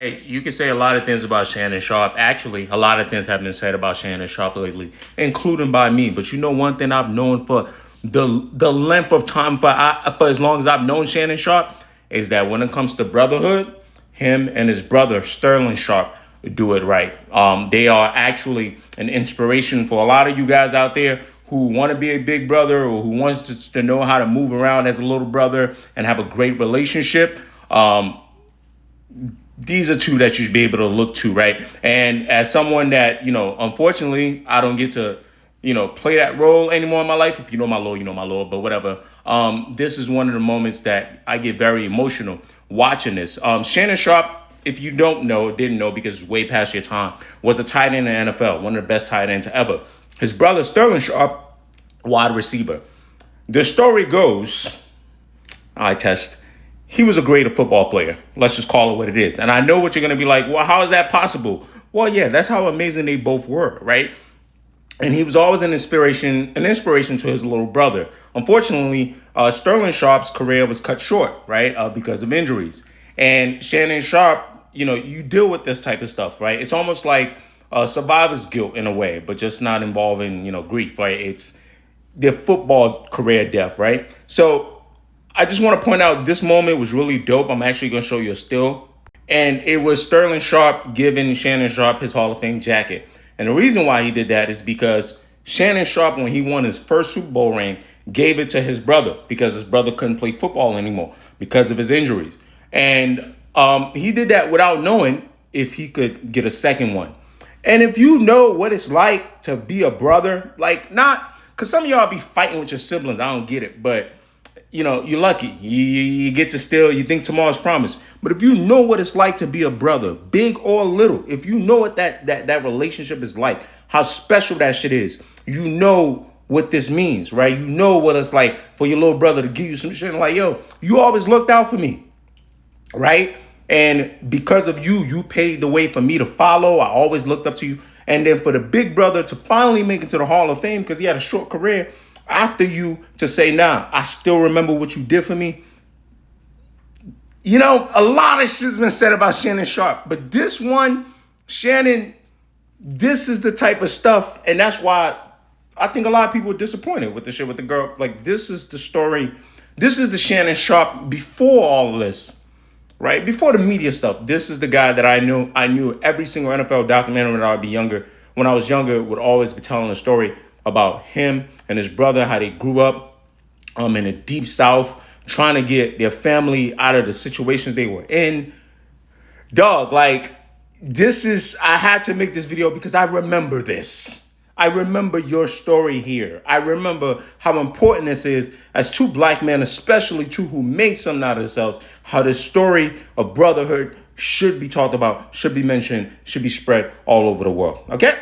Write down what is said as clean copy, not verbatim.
Hey, you can say a lot of things about Shannon Sharpe. Actually, a lot of things have been said about Shannon Sharpe lately, including by me. But you know, one thing I've known for the length of time for as long as I've known Shannon Sharpe is that when it comes to brotherhood, him and his brother Sterling Sharpe do it right. They are actually an inspiration for a lot of you guys out there who want to be a big brother or who wants to know how to move around as a little brother and have a great relationship. These are two that you should be able to look to, right? And as someone that, unfortunately, I don't get to, play that role anymore in my life. If you know my Lord, you know my Lord, but whatever. This is one of the moments that I get very emotional watching this. Shannon Sharpe, if you don't know, didn't know because it's way past your time, was a tight end in the NFL, one of the best tight ends ever. His brother, Sterling Sharpe, wide receiver. The story goes, I test. He was a great football player. Let's just call it what it is. And I know what you're going to be like, well, how is that possible? Well, yeah, that's how amazing they both were, right? And he was always an inspiration to his little brother. Unfortunately, Sterling Sharpe's career was cut short, right, because of injuries. And Shannon Sharpe, you deal with this type of stuff, right? It's almost like survivor's guilt in a way, but just not involving, grief, right? It's their football career death, right? So I just want to point out this moment was really dope. I'm actually going to show you a still. And it was Sterling Sharpe giving Shannon Sharpe his Hall of Fame jacket. And the reason why he did that is because Shannon Sharpe, when he won his first Super Bowl ring, gave it to his brother because his brother couldn't play football anymore because of his injuries. And he did that without knowing if he could get a second one. And if you know what it's like to be a brother, like not, because some of y'all be fighting with your siblings, I don't get it, but you're lucky. You get to still, you think tomorrow's promised. But if you know what it's like to be a brother, big or little, if you know what that relationship is like, how special that shit is, you know what this means, right? You know what it's like for your little brother to give you some shit and like, yo, you always looked out for me, right? And because of you, you paved the way for me to follow. I always looked up to you. And then for the big brother to finally make it to the Hall of Fame because he had a short career after you to say, nah, I still remember what you did for me. A lot of shit's been said about Shannon Sharpe, but this one, Shannon, this is the type of stuff, and that's why I think a lot of people are disappointed with the shit with the girl. Like, this is the story. This is the Shannon Sharpe before all of this, right? Before the media stuff. This is the guy that I knew. I knew every single NFL documentary when I was younger, would always be telling a story about him and his brother, how they grew up in the deep South, trying to get their family out of the situations they were in. Dog, like, I had to make this video because I remember this. I remember your story here. I remember how important this is as two black men, especially two who made something out of themselves, how this story of brotherhood should be talked about, should be mentioned, should be spread all over the world. Okay?